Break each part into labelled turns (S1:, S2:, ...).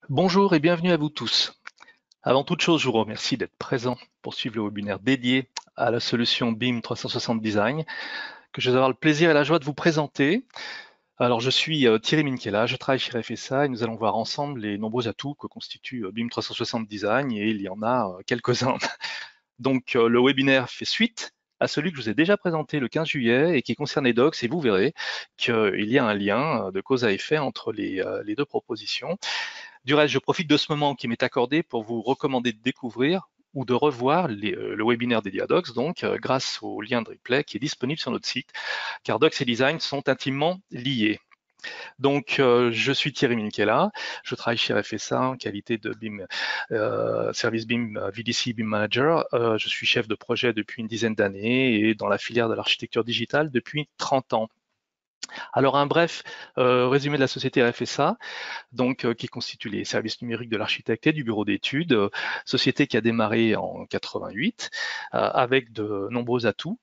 S1: Bonjour et bienvenue à vous tous. Avant toute chose, je vous remercie d'être présent pour suivre le webinaire dédié à la solution BIM 360 Design que je vais avoir le plaisir et la joie de vous présenter. Alors, je suis Thierry Minchella, je travaille chez RFSA et nous allons voir ensemble les nombreux atouts que constitue BIM 360 Design et il y en a quelques-uns. Donc, le webinaire fait suite à celui que je vous ai déjà présenté le 15 juillet et qui concerne les docs et vous verrez qu'il y a un lien de cause à effet entre les deux propositions. Du reste, je profite de ce moment qui m'est accordé pour vous recommander de découvrir ou de revoir le webinaire dédié à Docs, donc grâce au lien de replay qui est disponible sur notre site, car Docs et Design sont intimement liés. Donc, je suis Thierry Minchella, je travaille chez RFSA en qualité de BIM, service BIM, VDC BIM Manager. Je suis chef de projet depuis une dizaine d'années et dans la filière de l'architecture digitale depuis 30 ans. Alors, un bref résumé de la société RFSA. Donc qui constitue les services numériques de l'architecte et du bureau d'études, société qui a démarré en 88 avec de nombreux atouts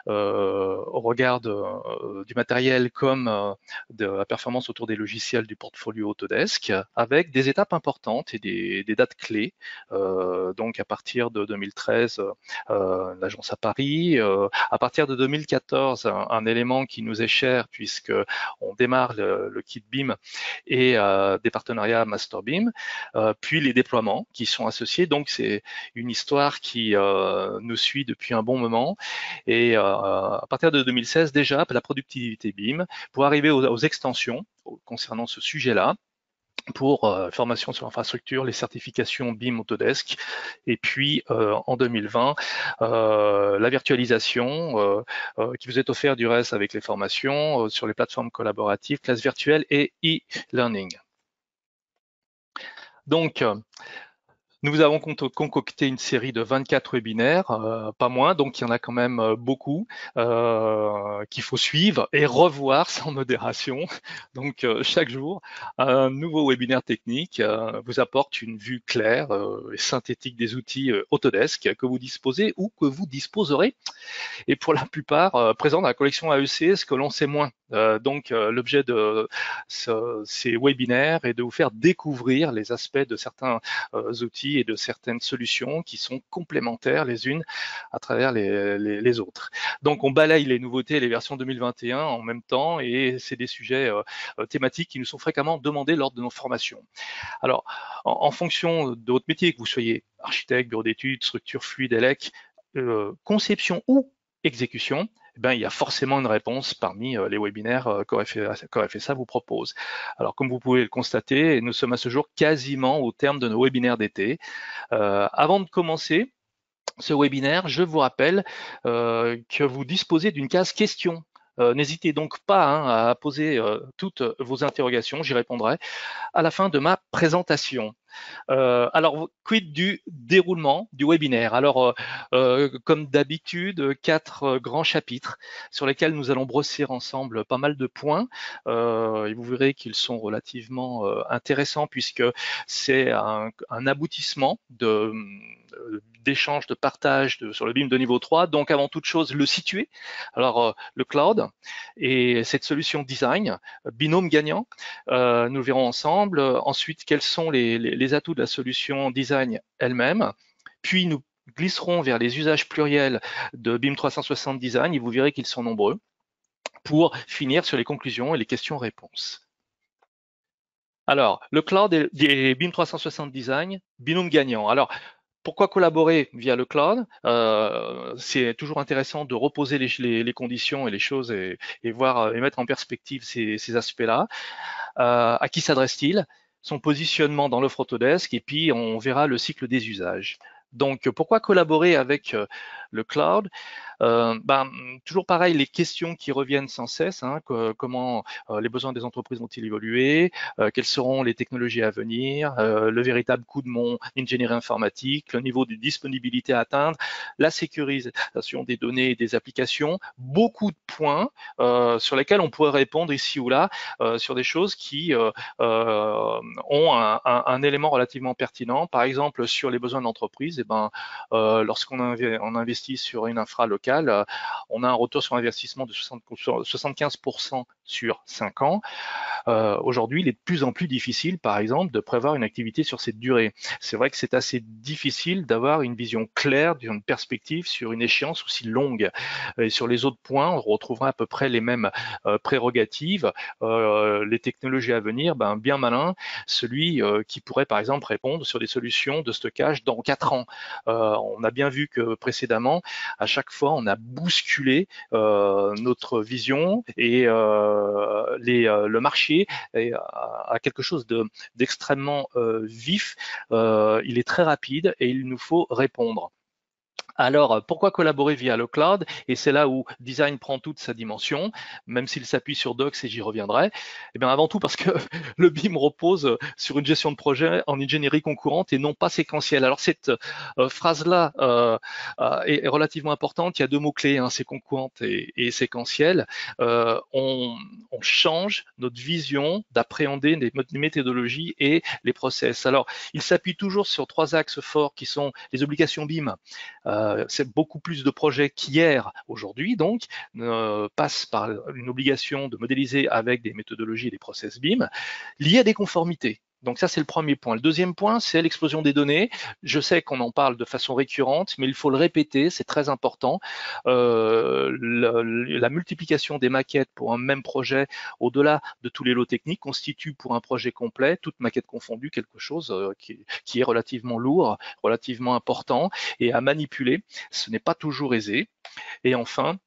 S1: au regard du matériel comme de la performance autour des logiciels du portfolio Autodesk, avec des étapes importantes et des dates clés. Donc à partir de 2013, l'agence à Paris, à partir de 2014, un élément qui nous est cher puisque on démarre le kit BIM et des partenariats MasterBeam, puis les déploiements qui sont associés. Donc c'est une histoire qui nous suit depuis un bon moment. Et à partir de 2016 déjà, la productivité BIM, pour arriver aux extensions concernant ce sujet-là, pour formation sur l'infrastructure, les certifications BIM Autodesk, et puis en 2020, la virtualisation qui vous est offerte du reste avec les formations sur les plateformes collaboratives, classes virtuelles et e-learning. Donc, nous avons concocté une série de 24 webinaires, pas moins, donc il y en a quand même beaucoup qu'il faut suivre et revoir sans modération. Donc chaque jour, un nouveau webinaire technique vous apporte une vue claire et synthétique des outils Autodesk que vous disposez ou que vous disposerez, et pour la plupart présents dans la collection AEC, ce que l'on sait moins. Donc l'objet de ces webinaires est de vous faire découvrir les aspects de certains outils et de certaines solutions qui sont complémentaires les unes à travers les autres. Donc on balaye les nouveautés et les versions 2021 en même temps, et c'est des sujets thématiques qui nous sont fréquemment demandés lors de nos formations. Alors, en fonction de votre métier, que vous soyez architecte, bureau d'études, structure fluide, élec, conception ou exécution, eh ben, il y a forcément une réponse parmi les webinaires qu'ORFSA vous propose. Alors, comme vous pouvez le constater, nous sommes à ce jour quasiment au terme de nos webinaires d'été. Avant de commencer ce webinaire, je vous rappelle que vous disposez d'une case questions. N'hésitez donc pas à poser toutes vos interrogations, j'y répondrai à la fin de ma présentation. Alors, quid du déroulement du webinaire? Alors, comme d'habitude, 4 grands chapitres sur lesquels nous allons brosser ensemble pas mal de points. Et vous verrez qu'ils sont relativement intéressants puisque c'est un aboutissement d'échange, de partage sur le BIM de niveau 3. Donc, avant toute chose, le situer. Alors, le cloud et cette solution design, binôme gagnant, nous le verrons ensemble. Ensuite, quels sont les atouts de la solution design elle-même. Puis, nous glisserons vers les usages pluriels de BIM 360 Design et vous verrez qu'ils sont nombreux pour finir sur les conclusions et les questions-réponses. Alors, le cloud et BIM 360 Design, binôme gagnant. Alors, pourquoi collaborer via le cloud? C'est toujours intéressant de reposer les conditions et les choses et voir et mettre en perspective ces aspects-là. À qui s'adresse-t-il? Son positionnement dans l'offre Autodesk, et puis on verra le cycle des usages. Donc, pourquoi collaborer avec le cloud? Toujours pareil, les questions qui reviennent sans cesse, comment les besoins des entreprises vont-ils évoluer, quelles seront les technologies à venir, le véritable coût de mon ingénierie informatique, le niveau de disponibilité à atteindre, la sécurisation des données et des applications, beaucoup de points sur lesquels on pourrait répondre ici ou là sur des choses qui ont élément relativement pertinent. Par exemple, sur les besoins de l'entreprise, lorsqu'on investit investit sur une infra locale, on a un retour sur investissement de 75% sur 5 ans. Aujourd'hui, il est de plus en plus difficile, par exemple, de prévoir une activité sur cette durée. C'est vrai que c'est assez difficile d'avoir une vision claire d'une perspective sur une échéance aussi longue. Et sur les autres points, on retrouvera à peu près les mêmes prérogatives. Les technologies à venir, bien malin, celui qui pourrait, par exemple, répondre sur des solutions de stockage dans 4 ans. On a bien vu que précédemment, à chaque fois, on a bousculé notre vision et le marché a quelque chose d'extrêmement vif. Il est très rapide et il nous faut répondre. Alors, pourquoi collaborer via le cloud? Et c'est là où design prend toute sa dimension, même s'il s'appuie sur Docs et j'y reviendrai. Eh bien, avant tout parce que le BIM repose sur une gestion de projet en ingénierie concurrente et non pas séquentielle. Alors, cette phrase-là est relativement importante. Il y a deux mots-clés, hein, c'est concurrente et séquentielle. On change notre vision d'appréhender les méthodologies et les process. Alors, il s'appuie toujours sur 3 axes forts qui sont les obligations BIM. C'est beaucoup plus de projets qu'hier aujourd'hui, donc, passent par une obligation de modéliser avec des méthodologies et des process BIM liés à des conformités. Donc ça, c'est le premier point. Le deuxième point, c'est l'explosion des données. Je sais qu'on en parle de façon récurrente, mais il faut le répéter, c'est très important. La multiplication des maquettes pour un même projet, au-delà de tous les lots techniques, constitue pour un projet complet, toute maquette confondue, quelque chose qui est relativement lourd, relativement important et à manipuler. Ce n'est pas toujours aisé. Et enfin,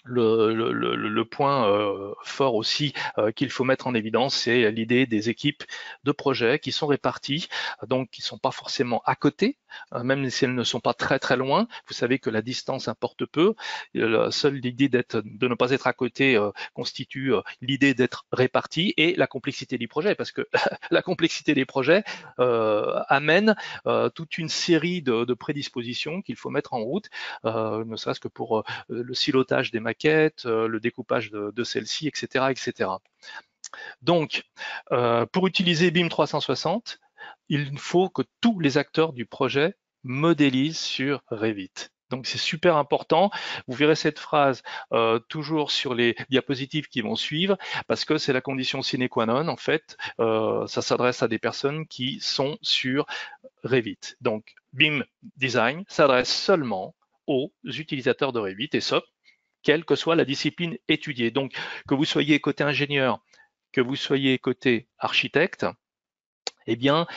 S1: le point fort aussi qu'il faut mettre en évidence, c'est l'idée des équipes de projet qui sont réparties, donc qui ne sont pas forcément à côté, même si elles ne sont pas très très loin. Vous savez que la distance importe peu. Seule l'idée de ne pas être à côté constitue l'idée d'être réparti et la complexité du projet, parce que la complexité des projets amène toute une série de prédispositions qu'il faut mettre en route, ne serait-ce que pour le silotage des maquettes, le découpage de celles-ci, etc., etc. Donc, pour utiliser BIM 360, il faut que tous les acteurs du projet modélisent sur Revit. Donc c'est super important. Vous verrez cette phrase toujours sur les diapositives qui vont suivre, parce que c'est la condition sine qua non. En fait, ça s'adresse à des personnes qui sont sur Revit. Donc BIM Design s'adresse seulement aux utilisateurs de Revit, et ça, quelle que soit la discipline étudiée. Donc, que vous soyez côté ingénieur, que vous soyez côté architecte, eh bien,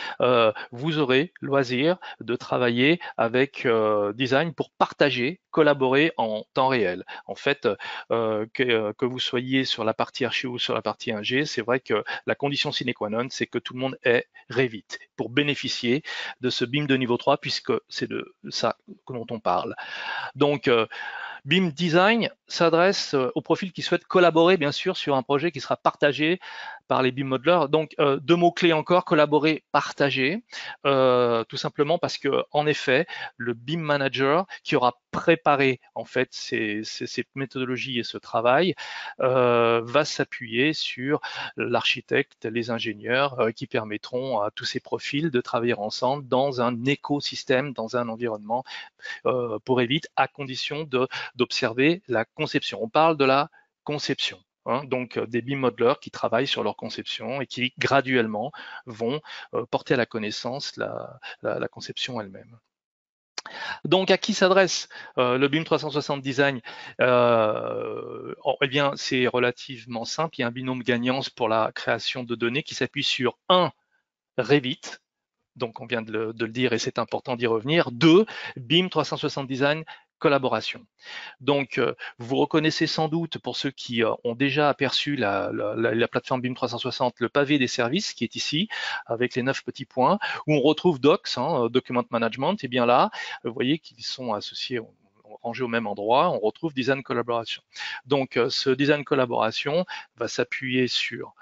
S1: vous aurez loisir de travailler avec Design pour partager, collaborer en temps réel. En fait, que vous soyez sur la partie archi ou sur la partie ingé, c'est vrai que la condition sine qua non, c'est que tout le monde ait Revit pour bénéficier de ce BIM de niveau 3, puisque c'est de ça dont on parle. Donc, BIM Design s'adresse aux profils qui souhaitent collaborer, bien sûr, sur un projet qui sera partagé par les BIM modelers. Donc, deux mots-clés encore, collaborer, partager, tout simplement parce que, en effet, le BIM manager qui aura préparé en fait cette méthodologie et ce travail va s'appuyer sur l'architecte, les ingénieurs qui permettront à tous ces profils de travailler ensemble dans un écosystème, dans un environnement pour Revit, à condition d'observer la conception. On parle de la conception. Donc des BIM modelers qui travaillent sur leur conception et qui graduellement vont porter à la connaissance la conception elle-même. Donc à qui s'adresse le BIM 360 Design? Eh bien, c'est relativement simple. Il y a un binôme gagnant pour la création de données qui s'appuie sur Revit. Donc on vient de le dire et c'est important d'y revenir. 2, BIM 360 Design collaboration. Donc, vous reconnaissez sans doute, pour ceux qui ont déjà aperçu la plateforme BIM 360, le pavé des services qui est ici, avec les 9 petits points, où on retrouve Docs, Document Management, et bien là, vous voyez qu'ils sont associés, rangés au même endroit, on retrouve Design Collaboration. Donc, ce Design Collaboration va s'appuyer sur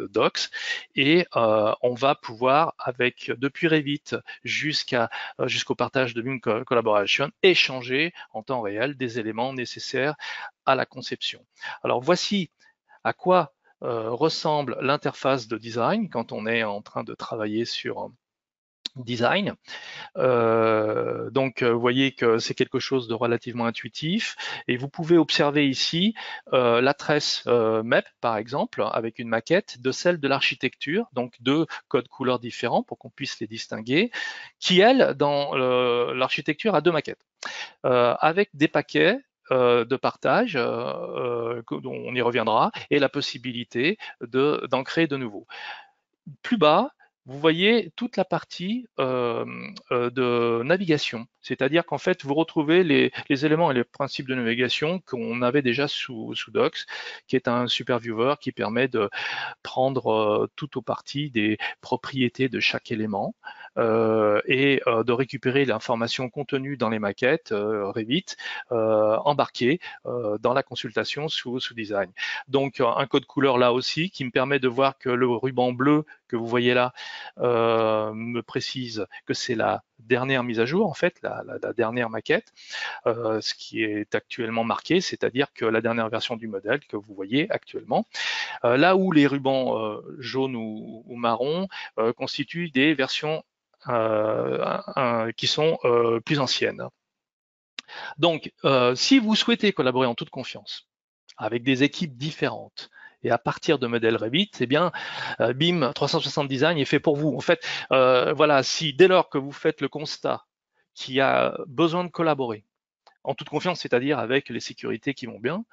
S1: Docs et on va pouvoir, depuis Revit jusqu'au partage de BIM Collaboration, échanger en temps réel des éléments nécessaires à la conception. Alors voici à quoi ressemble l'interface de design quand on est en train de travailler sur design. Donc, vous voyez que c'est quelque chose de relativement intuitif et vous pouvez observer ici la tresse MEP, par exemple, avec une maquette de celle de l'architecture, donc deux codes couleurs différents pour qu'on puisse les distinguer, qui, elle, dans l'architecture, a deux maquettes, avec des paquets de partage, dont on y reviendra, et la possibilité d'en créer de nouveaux. Plus bas, vous voyez toute la partie de navigation, c'est-à-dire qu'en fait, vous retrouvez les éléments et les principes de navigation qu'on avait déjà sous Docs, qui est un super viewer qui permet de prendre tout au parti des propriétés de chaque élément et de récupérer l'information contenue dans les maquettes Revit embarquées dans la consultation sous Design. Donc un code couleur là aussi qui me permet de voir que le ruban bleu que vous voyez là me précise que c'est la dernière mise à jour, en fait, la dernière maquette, ce qui est actuellement marqué, c'est-à-dire que la dernière version du modèle que vous voyez actuellement. Là où les rubans jaunes ou marrons constituent des versions qui sont plus anciennes. Donc, si vous souhaitez collaborer en toute confiance avec des équipes différentes et à partir de modèles Revit, eh bien, BIM 360 Design est fait pour vous. En fait, voilà, si dès lors que vous faites le constat qu'il y a besoin de collaborer en toute confiance, c'est-à-dire avec les sécurités qui vont bien,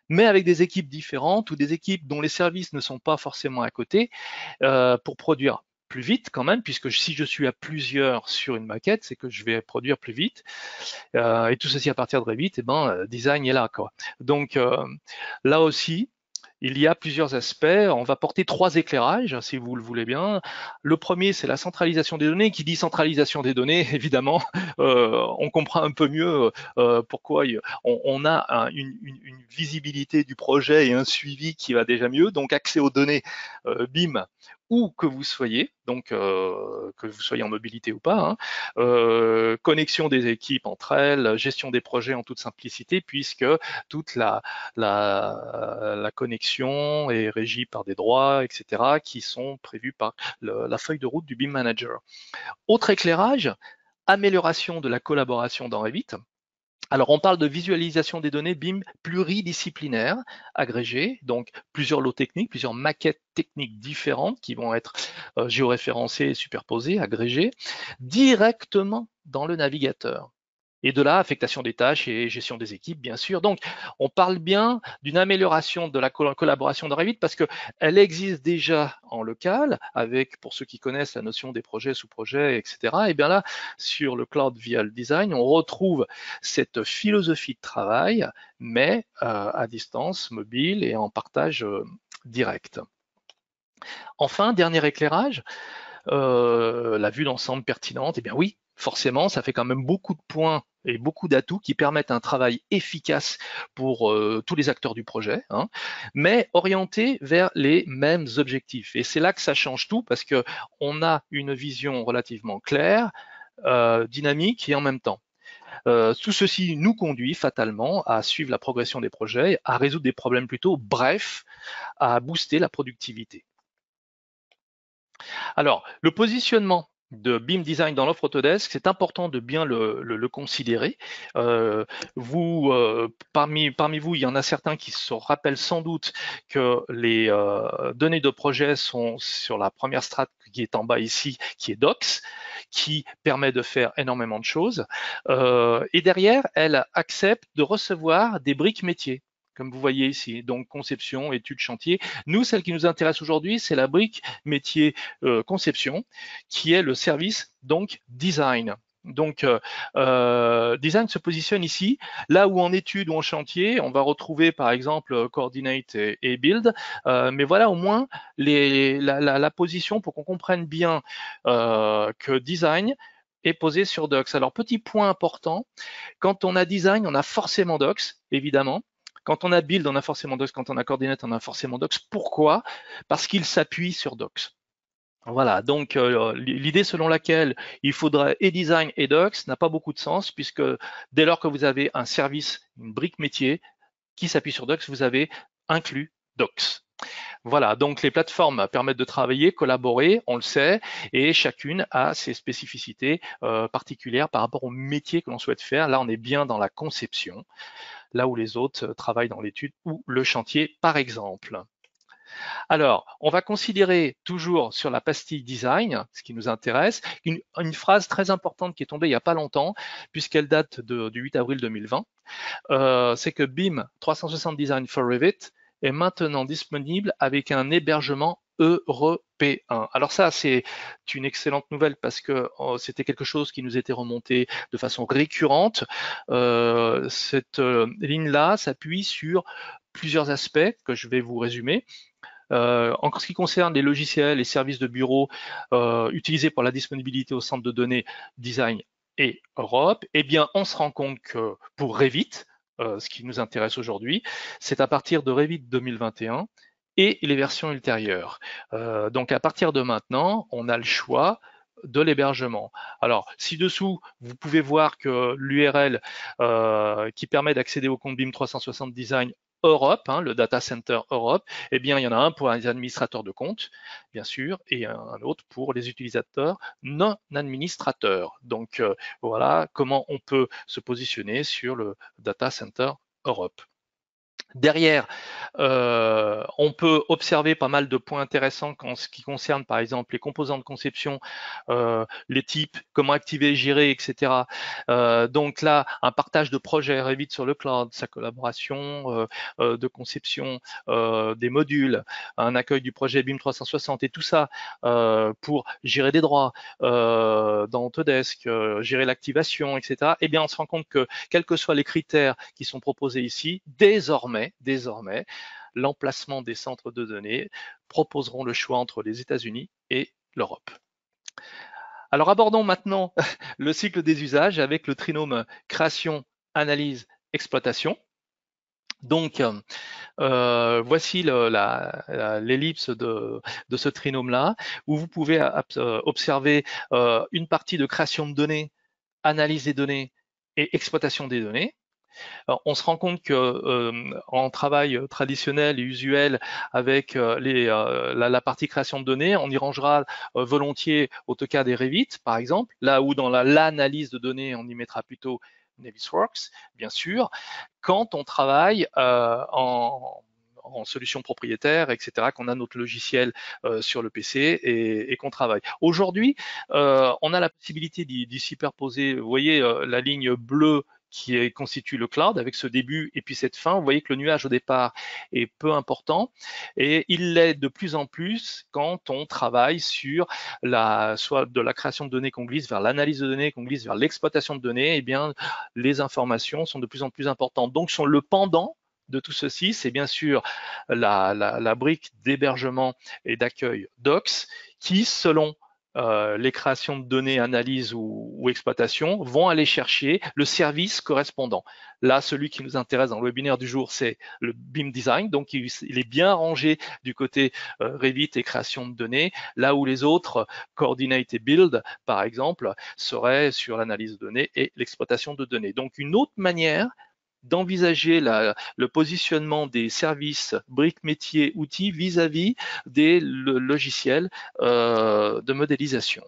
S1: mais avec des équipes différentes ou des équipes dont les services ne sont pas forcément à côté, pour produire plus vite quand même, puisque si je suis à plusieurs sur une maquette, c'est que je vais produire plus vite. Et tout ceci à partir de Revit, design est là, quoi. Donc là aussi, il y a plusieurs aspects. On va porter 3 éclairages, si vous le voulez bien. Le premier, c'est la centralisation des données. Qui dit centralisation des données, évidemment, on comprend un peu mieux pourquoi on a une visibilité du projet et un suivi qui va déjà mieux. Donc, accès aux données BIM, où que vous soyez, donc que vous soyez en mobilité ou pas, hein, connexion des équipes entre elles, gestion des projets en toute simplicité, puisque toute la connexion est régie par des droits, etc., qui sont prévus par la feuille de route du BIM Manager. Autre éclairage, amélioration de la collaboration dans Revit. Alors, on parle de visualisation des données BIM pluridisciplinaires, agrégées, donc plusieurs lots techniques, plusieurs maquettes techniques différentes qui vont être géoréférencées, superposées, agrégées, directement dans le navigateur. Et de là, affectation des tâches et gestion des équipes, bien sûr. Donc, on parle bien d'une amélioration de la collaboration de Revit parce qu'elle existe déjà en local avec, pour ceux qui connaissent la notion des projets, sous-projets, etc. Et bien là, sur le Cloud via le Design, on retrouve cette philosophie de travail, mais à distance, mobile et en partage direct. Enfin, dernier éclairage, la vue d'ensemble pertinente. Eh bien oui, forcément, ça fait quand même beaucoup de points et beaucoup d'atouts qui permettent un travail efficace pour tous les acteurs du projet, hein, mais orienté vers les mêmes objectifs. Et c'est là que ça change tout parce que on a une vision relativement claire, dynamique et en même temps. Tout ceci nous conduit fatalement à suivre la progression des projets, à résoudre des problèmes plutôt, bref, à booster la productivité. Alors, le positionnement de BIM Design dans l'offre Autodesk, c'est important de bien le considérer. Parmi vous, il y en a certains qui se rappellent sans doute que les données de projet sont sur la première strate qui est en bas ici, qui est Docs, qui permet de faire énormément de choses. Et derrière, elle accepte de recevoir des briques métiers, comme vous voyez ici, donc conception, études, chantier. Nous, celle qui nous intéresse aujourd'hui, c'est la brique métier conception, qui est le service donc design. Donc, design se positionne ici, là où en études ou en chantier, on va retrouver par exemple coordinate et build, mais voilà au moins la position pour qu'on comprenne bien que design est posé sur Docs. Alors, petit point important, quand on a design, on a forcément Docs, évidemment. Quand on a build, on a forcément Docs. Quand on a coordinate, on a forcément Docs. Pourquoi? Parce qu'il s'appuie sur Docs. Voilà, donc l'idée selon laquelle il faudrait et design et docs n'a pas beaucoup de sens puisque dès lors que vous avez un service, une brique métier qui s'appuie sur docs, vous avez inclus docs. Voilà, donc les plateformes permettent de travailler, collaborer, on le sait, et chacune a ses spécificités particulières par rapport au métier que l'on souhaite faire. Là, on est bien dans la conception, là où les autres travaillent dans l'étude ou le chantier, par exemple. Alors, on va considérer toujours sur la pastille design, ce qui nous intéresse, une phrase très importante qui est tombée il n'y a pas longtemps, puisqu'elle date du 8 avril 2020, c'est que BIM 360 Design for Revit est maintenant disponible avec un hébergement européen. Alors ça, c'est une excellente nouvelle parce que c'était quelque chose qui nous était remonté de façon récurrente. Cette ligne-là s'appuie sur plusieurs aspects que je vais vous résumer. En ce qui concerne les logiciels et services de bureau utilisés pour la disponibilité au centre de données design et Europe, eh bien, on se rend compte que pour Revit, ce qui nous intéresse aujourd'hui, c'est à partir de Revit 2021 et les versions ultérieures. Donc, à partir de maintenant, on a le choix de l'hébergement. Alors, ci-dessous, vous pouvez voir que l'URL qui permet d'accéder au compte BIM 360 Design Europe, le Data Center Europe, eh bien, il y en a un pour les administrateurs de compte, bien sûr, et un autre pour les utilisateurs non administrateurs. Donc, voilà comment on peut se positionner sur le Data Center Europe. Derrière, on peut observer pas mal de points intéressants en ce qui concerne par exemple les composants de conception, les types, comment activer, gérer, etc. Donc là, un partage de projets Revit sur le cloud, sa collaboration de conception des modules, un accueil du projet BIM 360 et tout ça pour gérer des droits dans Autodesk, gérer l'activation, etc. Eh bien, on se rend compte que quels que soient les critères qui sont proposés ici, désormais, l'emplacement des centres de données proposeront le choix entre les États-Unis et l'Europe. Alors abordons maintenant le cycle des usages avec le trinôme création, analyse, exploitation. Donc, voici l'ellipse de ce trinôme-là, où vous pouvez observer une partie de création de données, analyse des données et exploitation des données. Alors, on se rend compte que en travail traditionnel et usuel avec la partie création de données, on y rangera volontiers AutoCAD et Revit, par exemple, là où dans l'analyse de données, on y mettra plutôt Navisworks, bien sûr, quand on travaille en solution propriétaire, etc., qu'on a notre logiciel sur le PC et qu'on travaille. Aujourd'hui, on a la possibilité d'y superposer, vous voyez la ligne bleue qui constitue le cloud avec ce début et puis cette fin. Vous voyez que le nuage au départ est peu important et il l'est de plus en plus quand on travaille sur soit de la création de données qu'on glisse vers l'analyse de données, qu'on glisse vers l'exploitation de données. Eh bien, les informations sont de plus en plus importantes. Donc, sur le pendant de tout ceci, c'est bien sûr la brique d'hébergement et d'accueil Docs qui, selon les créations de données, analyse ou exploitation, vont aller chercher le service correspondant. Là, celui qui nous intéresse dans le webinaire du jour, c'est le BIM Design, donc il est bien rangé du côté Revit et création de données, là où les autres, Coordinate et Build, par exemple, seraient sur l'analyse de données et l'exploitation de données. Donc, une autre manière d'envisager le positionnement des services, briques, métiers, outils vis-à-vis des logiciels de modélisation.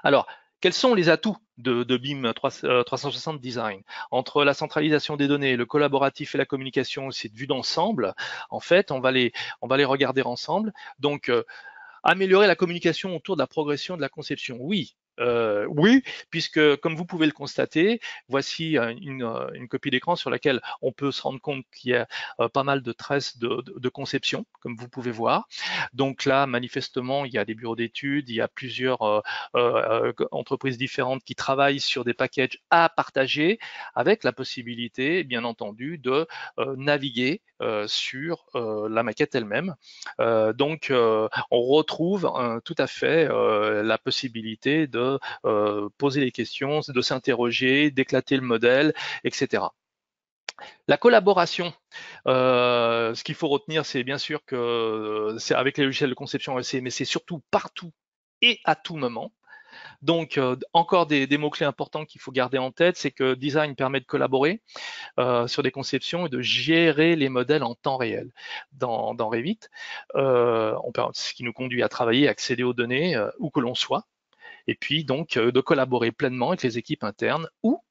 S1: Alors, quels sont les atouts de BIM 360 Design? Entre la centralisation des données, le collaboratif et la communication, c'est de vue d'ensemble. En fait, on va les regarder ensemble. Donc, améliorer la communication autour de la progression de la conception. Oui, oui, puisque comme vous pouvez le constater, voici une copie d'écran sur laquelle on peut se rendre compte qu'il y a pas mal de traces de conception, comme vous pouvez voir. Donc là, manifestement, il y a des bureaux d'études, il y a plusieurs entreprises différentes qui travaillent sur des packages à partager, avec la possibilité, bien entendu, de naviguer sur la maquette elle-même. Donc, on retrouve tout à fait la possibilité de poser les questions, de s'interroger, d'éclater le modèle, etc. La collaboration, ce qu'il faut retenir, c'est bien sûr que c'est avec les logiciels de conception EC, mais c'est surtout partout et à tout moment. Donc, encore des mots-clés importants qu'il faut garder en tête, c'est que design permet de collaborer sur des conceptions et de gérer les modèles en temps réel dans Revit, ce qui nous conduit à travailler, accéder aux données où que l'on soit, et puis donc de collaborer pleinement avec les équipes internes ou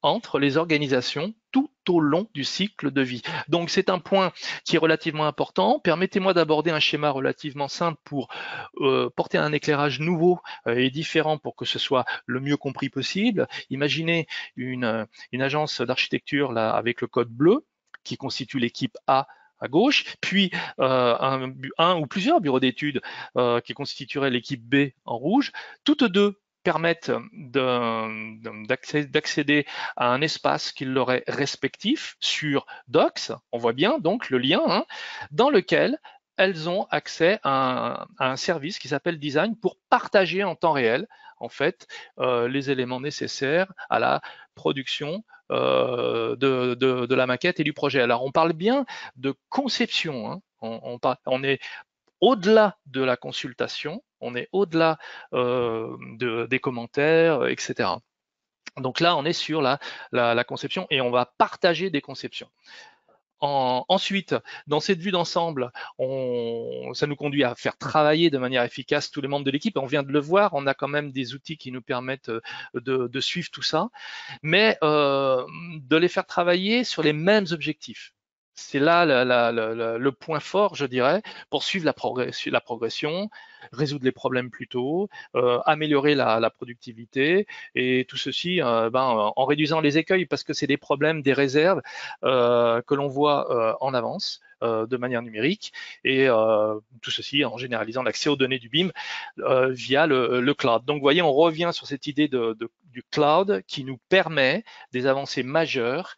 S1: entre les organisations tout au long du cycle de vie. Donc c'est un point qui est relativement important. Permettez-moi d'aborder un schéma relativement simple pour porter un éclairage nouveau et différent pour que ce soit le mieux compris possible. Imaginez une agence d'architecture là avec le code bleu qui constitue l'équipe A à gauche, puis un ou plusieurs bureaux d'études qui constitueraient l'équipe B en rouge. Toutes deux permettent d'accéder à un espace qui leur est respectif sur Docs, on voit bien donc le lien, hein, dans lequel elles ont accès à un service qui s'appelle Design pour partager en temps réel en fait les éléments nécessaires à la production de la maquette et du projet. Alors on parle bien de conception, hein. On est au-delà de la consultation, on est au-delà des commentaires, etc. Donc là, on est sur la conception et on va partager des conceptions. Ensuite, dans cette vue d'ensemble, ça nous conduit à faire travailler de manière efficace tous les membres de l'équipe. On vient de le voir, on a quand même des outils qui nous permettent de suivre tout ça, mais de les faire travailler sur les mêmes objectifs. C'est là le point fort, je dirais, pour suivre la progression, résoudre les problèmes plus tôt, améliorer la productivité, et tout ceci en réduisant les écueils, parce que c'est des problèmes, des réserves que l'on voit en avance de manière numérique, et tout ceci en généralisant l'accès aux données du BIM via le cloud. Donc vous voyez, on revient sur cette idée du cloud qui nous permet des avancées majeures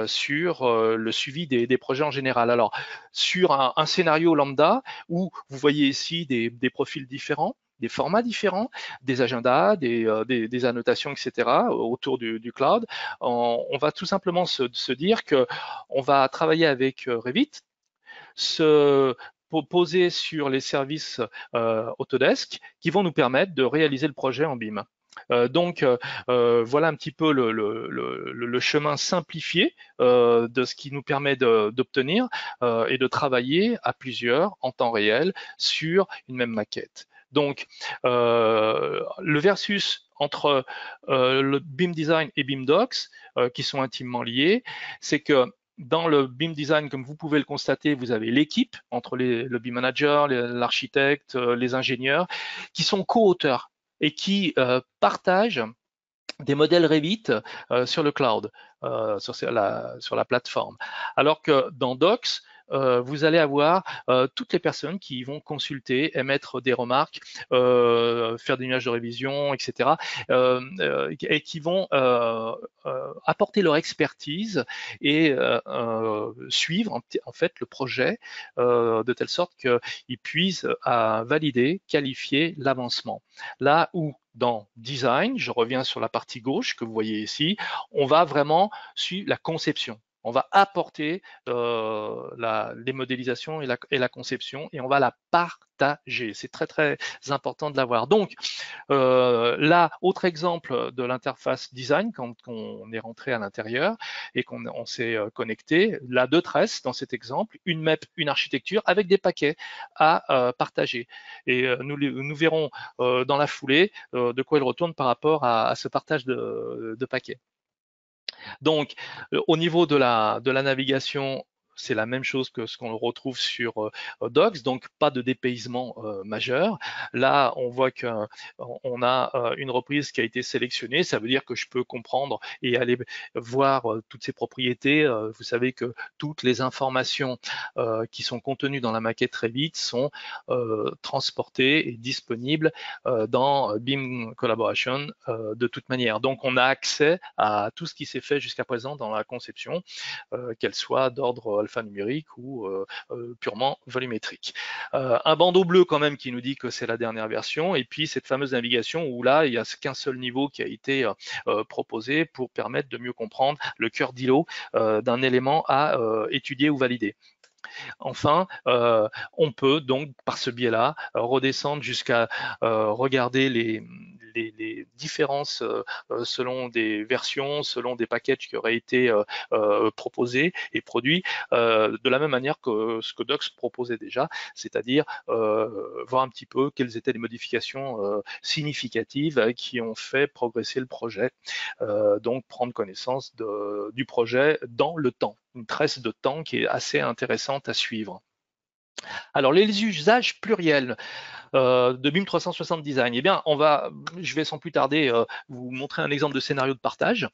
S1: sur le suivi des projets en général. Alors, sur un scénario lambda, où vous voyez ici des profils différents, des formats différents, des agendas, des annotations, etc. autour du cloud, on va tout simplement se dire que on va travailler avec Revit, se poser sur les services Autodesk qui vont nous permettre de réaliser le projet en BIM. Donc voilà un petit peu le chemin simplifié de ce qui nous permet d'obtenir et de travailler à plusieurs en temps réel sur une même maquette. Donc le versus entre le BIM Design et BIM Docs qui sont intimement liés, c'est que dans le BIM Design, comme vous pouvez le constater, vous avez l'équipe entre le BIM Manager, l'architecte, les ingénieurs, qui sont co-auteurs et qui partagent des modèles Revit sur le cloud, sur la plateforme. Alors que dans Docs, vous allez avoir toutes les personnes qui vont consulter, émettre des remarques, faire des nuages de révision, etc. Et qui vont apporter leur expertise et suivre en fait le projet de telle sorte qu'ils puissent valider, qualifier l'avancement. Là où dans Design, je reviens sur la partie gauche que vous voyez ici, on va vraiment suivre la conception. On va apporter les modélisations et la conception et on va la partager. C'est très très important de l'avoir. Donc là, autre exemple de l'interface design quand on est rentré à l'intérieur et qu'on s'est connecté, là deux tresses dans cet exemple, une map, une architecture avec des paquets à partager. Et nous verrons dans la foulée de quoi il retourne par rapport à ce partage de paquets. Donc, au niveau de la navigation, c'est la même chose que ce qu'on retrouve sur Docs, donc pas de dépaysement majeur. Là, on voit qu'on a une reprise qui a été sélectionnée, ça veut dire que je peux comprendre et aller voir toutes ces propriétés. Vous savez que toutes les informations qui sont contenues dans la maquette Revit sont transportées et disponibles dans BIM Collaboration de toute manière. Donc, on a accès à tout ce qui s'est fait jusqu'à présent dans la conception, qu'elle soit d'ordre alphanumérique ou purement volumétrique. Un bandeau bleu quand même qui nous dit que c'est la dernière version, et puis cette fameuse navigation où là, il n'y a qu'un seul niveau qui a été proposé pour permettre de mieux comprendre le cœur d'îlot d'un élément à étudier ou valider. Enfin, on peut donc par ce biais-là redescendre jusqu'à regarder les différences selon des versions, selon des packages qui auraient été proposés et produits, de la même manière que ce que Docs proposait déjà, c'est-à-dire voir un petit peu quelles étaient les modifications significatives qui ont fait progresser le projet. Donc prendre connaissance du projet dans le temps, une tresse de temps qui est assez intéressante à suivre. Alors les usages pluriels de BIM 360 Design, eh bien, je vais sans plus tarder vous montrer un exemple de scénario de partage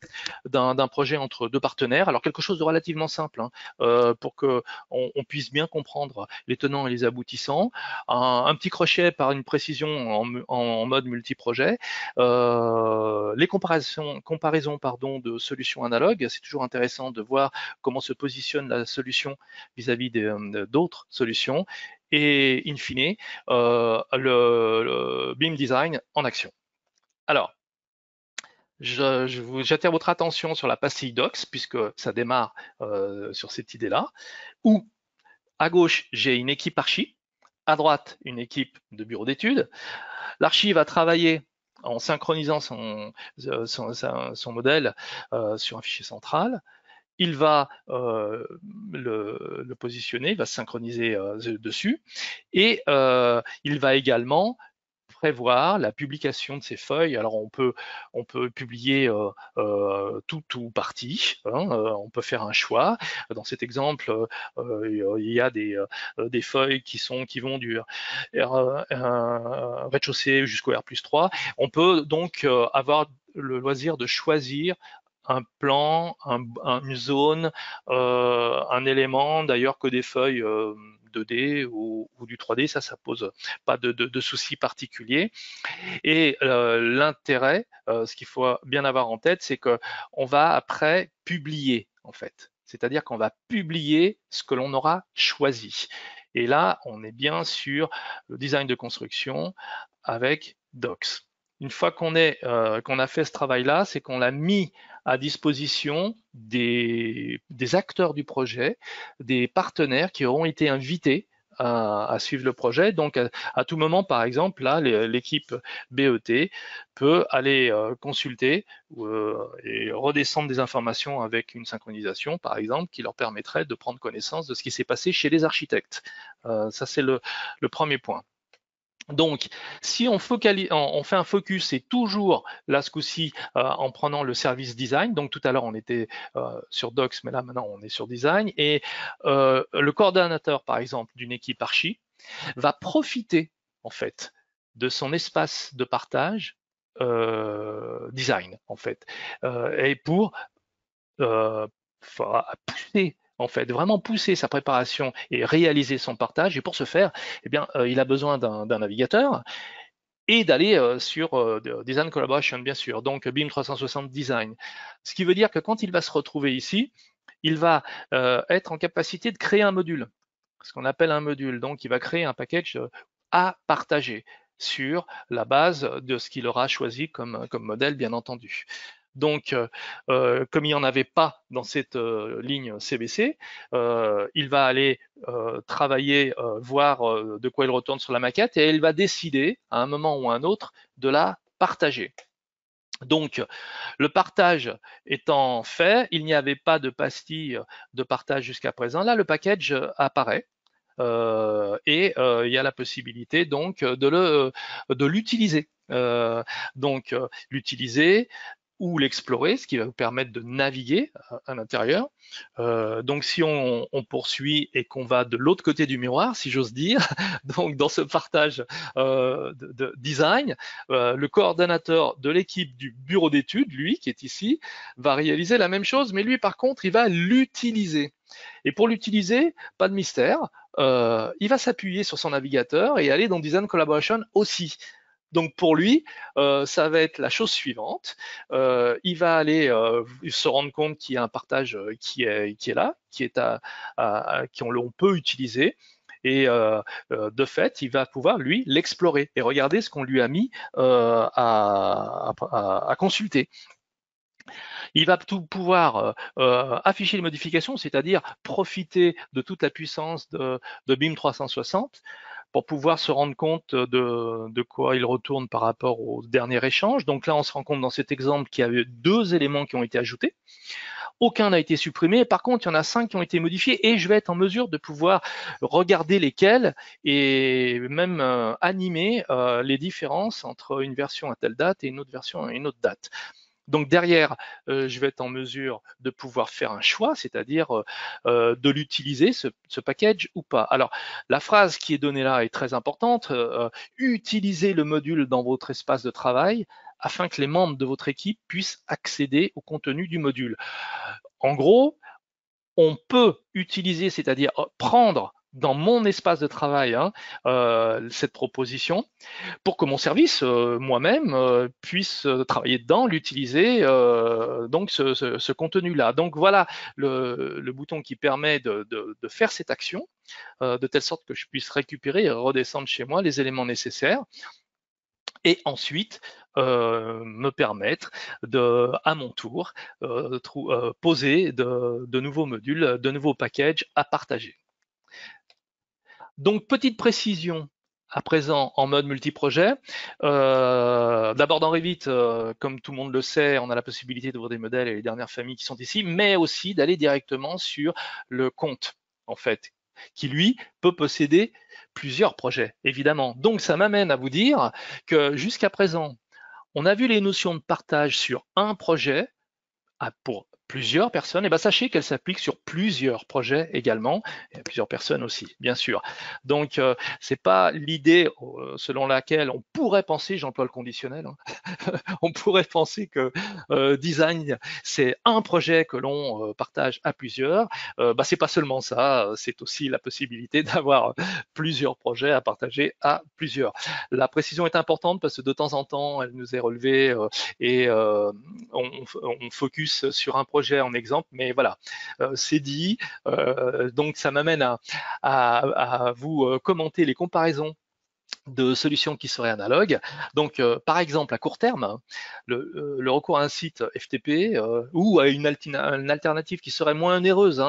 S1: d'un projet entre deux partenaires. Alors quelque chose de relativement simple pour que on puisse bien comprendre les tenants et les aboutissants. Un petit crochet par une précision en mode multi-projet. Les comparaisons pardon, de solutions analogues, c'est toujours intéressant de voir comment se positionne la solution vis-à-vis d'autres solutions. Et in fine, le BIM design en action. Alors, j'attire votre attention sur la pastille Docs, puisque ça démarre sur cette idée-là, où à gauche, j'ai une équipe archi, à droite, une équipe de bureau d'études. L'archi va travailler en synchronisant son modèle sur un fichier central. Il va le positionner, il va se synchroniser dessus, et il va également prévoir la publication de ces feuilles. Alors on peut publier tout ou partie, on peut faire un choix. Dans cet exemple, il y a des feuilles qui vont du rez-de-chaussée jusqu'au R+3. On peut donc avoir le loisir de choisir un plan, une zone, un élément, d'ailleurs que des feuilles 2D ou du 3D, ça pose pas de soucis particuliers. Et l'intérêt, ce qu'il faut bien avoir en tête, c'est que on va après publier en fait. C'est-à-dire qu'on va publier ce que l'on aura choisi. Et là, on est bien sur le design de construction avec Docs. Une fois qu'on a fait ce travail-là, c'est qu'on l'a mis à disposition des acteurs du projet, des partenaires qui auront été invités à suivre le projet. Donc, à tout moment, par exemple, là, l'équipe BET peut aller consulter et redescendre des informations avec une synchronisation, par exemple, qui leur permettrait de prendre connaissance de ce qui s'est passé chez les architectes. Ça, c'est le premier point. Donc, si on fait un focus, c'est toujours là ce coup-ci en prenant le service design. Donc tout à l'heure on était sur Docs, mais là maintenant on est sur design. Et le coordonnateur, par exemple, d'une équipe archi, va profiter en fait de son espace de partage design en fait, et pour pousser en fait, vraiment pousser sa préparation et réaliser son partage. Et pour ce faire, eh bien, il a besoin d'un navigateur et d'aller sur Design Collaboration, bien sûr, donc BIM 360 Design. Ce qui veut dire que quand il va se retrouver ici, il va être en capacité de créer un module, ce qu'on appelle un module. Donc, il va créer un package à partager sur la base de ce qu'il aura choisi comme modèle, bien entendu. Donc, comme il n'y en avait pas dans cette ligne CBC, il va aller travailler, voir de quoi il retourne sur la maquette, et il va décider, à un moment ou à un autre, de la partager. Donc, le partage étant fait, il n'y avait pas de pastille de partage jusqu'à présent. Là, le package apparaît. Et il y a la possibilité donc de l'utiliser. Donc l'utiliser ou l'explorer, ce qui va vous permettre de naviguer à l'intérieur. Donc si on poursuit et qu'on va de l'autre côté du miroir, si j'ose dire, donc dans ce partage de design, le coordonnateur de l'équipe du bureau d'études, lui qui est ici, va réaliser la même chose, mais lui par contre, il va l'utiliser. Et pour l'utiliser, pas de mystère, il va s'appuyer sur son navigateur et aller dans Design Collaboration aussi. Donc pour lui, ça va être la chose suivante. Il va aller se rendre compte qu'il y a un partage qui est là, qu'on peut utiliser. Et de fait, il va pouvoir, lui, l'explorer et regarder ce qu'on lui a mis à consulter. Il va tout pouvoir afficher les modifications, c'est-à-dire profiter de toute la puissance de BIM 360, pour pouvoir se rendre compte de quoi il retourne par rapport au dernier échange. Donc là, on se rend compte dans cet exemple qu'il y a eu 2 éléments qui ont été ajoutés. Aucun n'a été supprimé. Par contre, il y en a 5 qui ont été modifiés et je vais être en mesure de pouvoir regarder lesquels et même animer les différences entre une version à telle date et une autre version à une autre date. Donc derrière, je vais être en mesure de pouvoir faire un choix, c'est-à-dire de l'utiliser, ce package ou pas. Alors, la phrase qui est donnée là est très importante. Utilisez le module dans votre espace de travail afin que les membres de votre équipe puissent accéder au contenu du module. En gros, on peut utiliser, c'est-à-dire prendre dans mon espace de travail cette proposition pour que mon service, moi-même, puisse travailler dedans, l'utiliser, donc ce contenu-là. Donc voilà le bouton qui permet de faire cette action, de telle sorte que je puisse récupérer et redescendre chez moi les éléments nécessaires et ensuite me permettre de, à mon tour, poser de nouveaux modules, de nouveaux packages à partager. Donc, petite précision à présent en mode multiprojet. D'abord dans Revit, comme tout le monde le sait, on a la possibilité d'ouvrir des modèles et les dernières familles qui sont ici, mais aussi d'aller directement sur le compte, en fait, qui lui peut posséder plusieurs projets, évidemment. Donc ça m'amène à vous dire que jusqu'à présent, on a vu les notions de partage sur un projet pour plusieurs personnes, et bien sachez qu'elle s'applique sur plusieurs projets également, et à plusieurs personnes aussi, bien sûr. Donc, c'est pas l'idée selon laquelle on pourrait penser, j'emploie le conditionnel, on pourrait penser que design, c'est un projet que l'on partage à plusieurs. C'est pas seulement ça, c'est aussi la possibilité d'avoir plusieurs projets à partager à plusieurs. La précision est importante parce que de temps en temps, elle nous est relevée et on focus sur un projet en exemple, mais voilà, c'est dit. Donc ça m'amène à vous commenter les comparaisons de solutions qui seraient analogues. Donc, par exemple, à court terme, le recours à un site FTP ou à une alternative qui serait moins onéreuse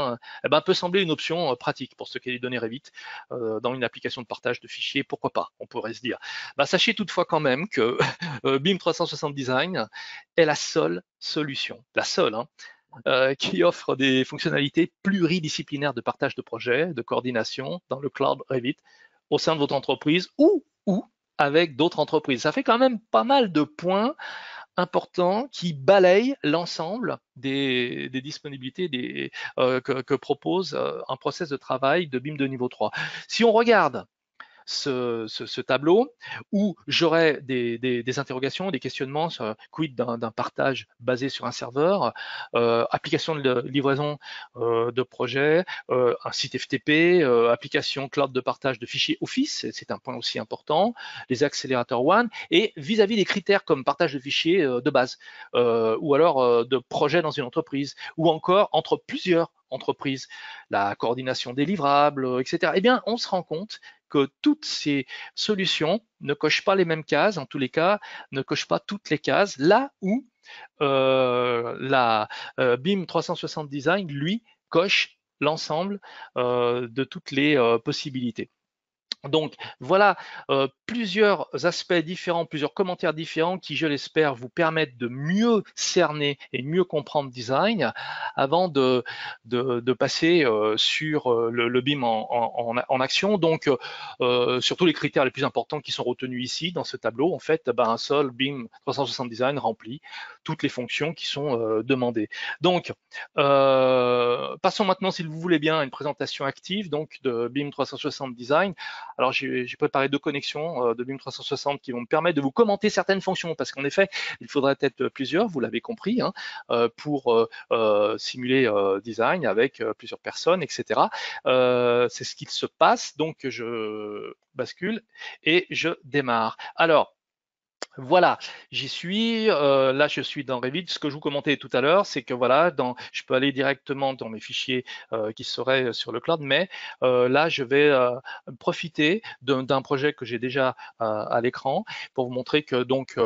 S1: peut sembler une option pratique pour stocker les données Revit dans une application de partage de fichiers. Pourquoi pas, on pourrait se dire. Sachez toutefois quand même que BIM 360 Design est la seule solution, la seule, qui offre des fonctionnalités pluridisciplinaires de partage de projets, de coordination dans le cloud Revit au sein de votre entreprise ou avec d'autres entreprises. Ça fait quand même pas mal de points importants qui balayent l'ensemble des disponibilités que propose un process de travail de BIM de niveau 3. Si on regarde ce tableau où j'aurais des interrogations, des questionnements sur quid d'un partage basé sur un serveur, application de livraison de projet, un site FTP, application cloud de partage de fichiers Office, c'est un point aussi important, les accélérateurs One, et vis-à-vis des critères comme partage de fichiers de base, ou alors de projets dans une entreprise, ou encore entre plusieurs entreprises, la coordination des livrables, etc. Eh bien, on se rend compte que toutes ces solutions ne cochent pas les mêmes cases, en tous les cas, ne cochent pas toutes les cases, là où la BIM 360 Design, lui, coche l'ensemble de toutes les possibilités. Donc voilà plusieurs aspects différents, plusieurs commentaires différents qui, je l'espère, vous permettent de mieux cerner et mieux comprendre design avant de passer sur le BIM en action. Donc surtout les critères les plus importants qui sont retenus ici dans ce tableau, en fait, un seul BIM 360 Design remplit toutes les fonctions qui sont demandées. Donc passons maintenant, si vous voulez bien, à une présentation active donc de BIM 360 Design. Alors, j'ai préparé 2 connexions de BIM 360 qui vont me permettre de vous commenter certaines fonctions, parce qu'en effet, il faudrait peut-être plusieurs, vous l'avez compris, pour simuler design avec plusieurs personnes, etc. C'est ce qu'il se passe, donc je bascule et je démarre. Alors, Voilà, j'y suis. Là, je suis dans Revit. Ce que je vous commentais tout à l'heure, c'est que voilà, je peux aller directement dans mes fichiers qui seraient sur le cloud, mais là, je vais profiter d'un projet que j'ai déjà à l'écran pour vous montrer que donc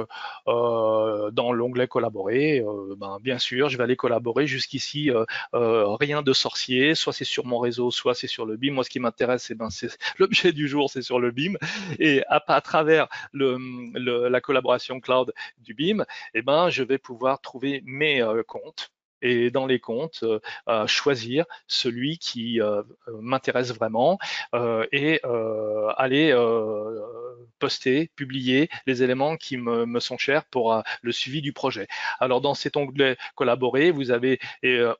S1: dans l'onglet collaborer, ben, bien sûr, je vais aller collaborer. Jusqu'ici, rien de sorcier. Soit c'est sur mon réseau, soit c'est sur le BIM. Moi, ce qui m'intéresse, c'est l'objet du jour, c'est sur le BIM. Et à travers la collaboration cloud du BIM, eh ben, je vais pouvoir trouver mes comptes et dans les comptes, choisir celui qui m'intéresse vraiment et aller poster, publier les éléments qui me sont chers pour le suivi du projet. Alors dans cet onglet collaborer, vous avez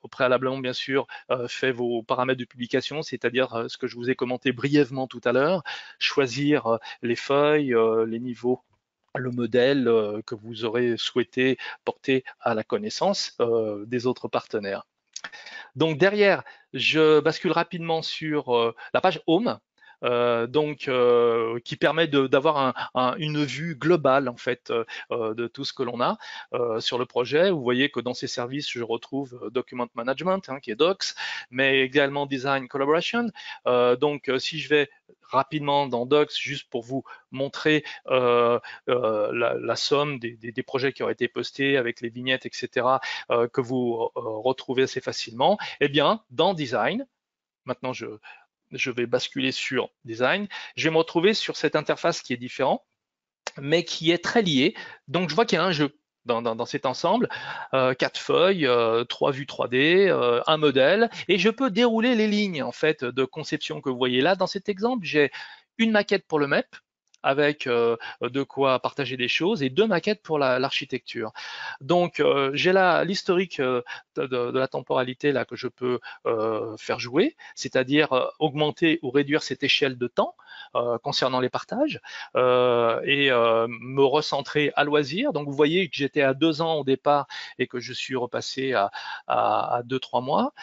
S1: au préalablement bien sûr fait vos paramètres de publication, c'est-à-dire ce que je vous ai commenté brièvement tout à l'heure, choisir les feuilles, les niveaux, le modèle que vous aurez souhaité porter à la connaissance des autres partenaires. Donc derrière, je bascule rapidement sur la page Home. Qui permet d'avoir une vue globale en fait de tout ce que l'on a sur le projet. Vous voyez que dans ces services, je retrouve Document Management, qui est Docs, mais également Design Collaboration. Si je vais rapidement dans Docs, juste pour vous montrer la somme des projets qui ont été postés avec les vignettes, etc., que vous retrouvez assez facilement. Eh bien, dans Design, maintenant je vais basculer sur Design, je vais me retrouver sur cette interface qui est différente, mais qui est très liée. Donc, je vois qu'il y a un jeu dans cet ensemble, 4 feuilles, 3 vues 3D, un modèle, et je peux dérouler les lignes en fait de conception que vous voyez là. Dans cet exemple, j'ai une maquette pour le MEP, avec de quoi partager des choses, et 2 maquettes pour l'architecture. Donc j'ai là l'historique de la temporalité là que je peux faire jouer, c'est-à-dire augmenter ou réduire cette échelle de temps concernant les partages et me recentrer à loisir. Donc vous voyez que j'étais à 2 ans au départ et que je suis repassé à 2-3 mois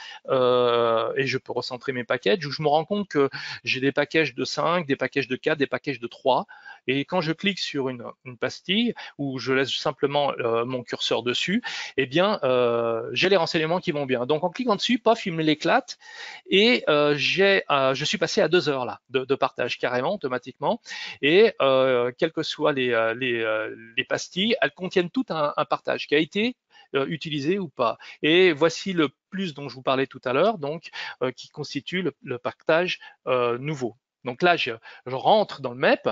S1: et je peux recentrer mes packages où je me rends compte que j'ai des packages de 5, des packages de 4, des packages de 3. Et quand je clique sur une pastille ou je laisse simplement mon curseur dessus, eh bien, j'ai les renseignements qui vont bien. Donc, en cliquant dessus, paf, il me l'éclate et je suis passé à 2 heures là de partage carrément automatiquement. Et quelles que soient les pastilles, elles contiennent tout un partage qui a été utilisé ou pas. Et voici le plus dont je vous parlais tout à l'heure, donc qui constitue le partage nouveau. Donc là, je rentre dans le MEP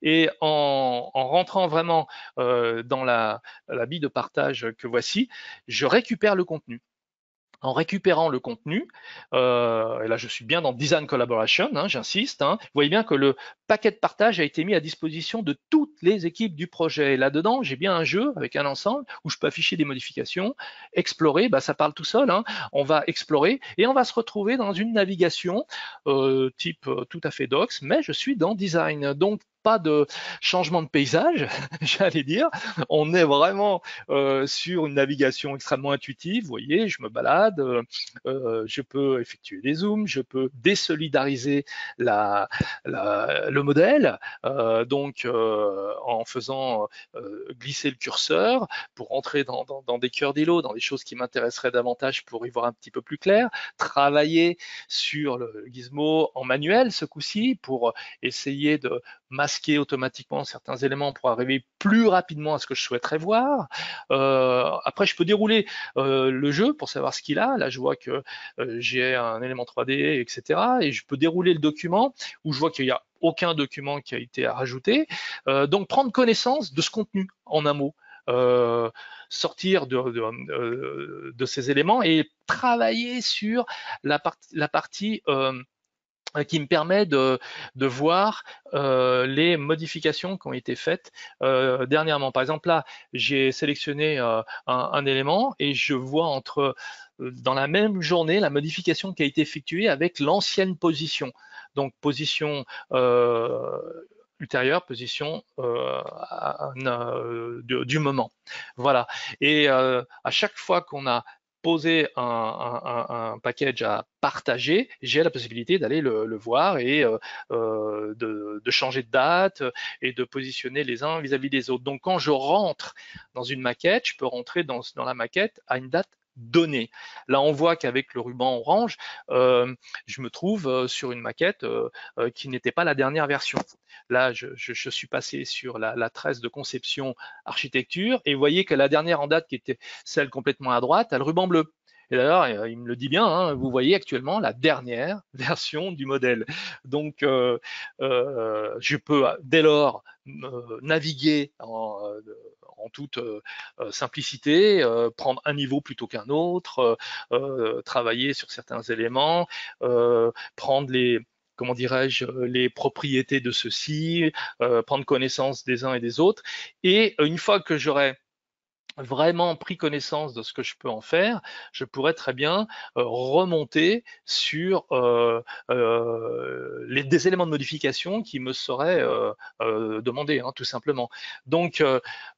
S1: et en rentrant vraiment dans la bille de partage que voici, je récupère le contenu. En récupérant le contenu, et là je suis bien dans Design Collaboration, j'insiste, vous voyez bien que le paquet de partage a été mis à disposition de toutes les équipes du projet. Et là-dedans, j'ai bien un jeu avec un ensemble où je peux afficher des modifications, explorer, ça parle tout seul, on va explorer et on va se retrouver dans une navigation type tout à fait docs, mais je suis dans Design. Donc, pas de changement de paysage, j'allais dire. On est vraiment sur une navigation extrêmement intuitive. Vous voyez, je me balade, je peux effectuer des zooms, je peux désolidariser le modèle, en faisant glisser le curseur pour rentrer dans des cœurs d'îlots, dans des choses qui m'intéresseraient davantage pour y voir un petit peu plus clair, travailler sur le gizmo en manuel ce coup-ci pour essayer de masquer automatiquement certains éléments pour arriver plus rapidement à ce que je souhaiterais voir. Après, je peux dérouler le jeu pour savoir ce qu'il a. Là, je vois que j'ai un élément 3D, etc. Et je peux dérouler le document où je vois qu'il n'y a aucun document qui a été rajouté. Donc, prendre connaissance de ce contenu, en un mot. Sortir de ces éléments et travailler sur la partie qui me permet de voir les modifications qui ont été faites dernièrement. Par exemple, là, j'ai sélectionné un élément et je vois dans la même journée la modification qui a été effectuée avec l'ancienne position. Donc, position ultérieure, position du moment. Voilà. Et à chaque fois qu'on a poser un package à partager, j'ai la possibilité d'aller le voir et de changer de date et de positionner les uns vis-à-vis des autres. Donc quand je rentre dans une maquette, je peux rentrer dans la maquette à une date donnée. Là, on voit qu'avec le ruban orange, je me trouve sur une maquette qui n'était pas la dernière version. Là, je suis passé sur la tresse de conception architecture et vous voyez que la dernière en date, qui était celle complètement à droite, a le ruban bleu. Et d'ailleurs, il me le dit bien, hein, vous voyez actuellement la dernière version du modèle. Donc, je peux dès lors naviguer en toute simplicité, prendre un niveau plutôt qu'un autre, travailler sur certains éléments, prendre les comment dirais-je, les propriétés de ceux-ci, prendre connaissance des uns et des autres. Et une fois que j'aurai vraiment pris connaissance de ce que je peux en faire, je pourrais très bien remonter sur des éléments de modification qui me seraient demandés, hein, tout simplement. Donc,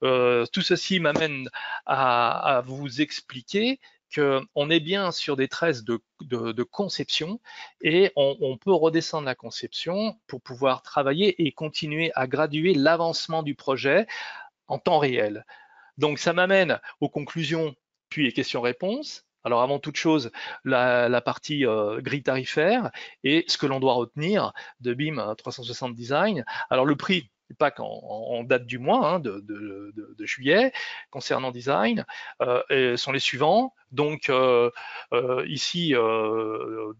S1: tout ceci m'amène à vous expliquer qu'on est bien sur des tresses de conception et on peut redescendre la conception pour pouvoir travailler et continuer à graduer l'avancement du projet en temps réel. Donc ça m'amène aux conclusions puis les questions-réponses. Alors avant toute chose, la partie grille tarifaire et ce que l'on doit retenir de BIM 360 Design. Alors le prix, pas qu'en date du mois hein, de juillet, concernant design, sont les suivants. Donc ici,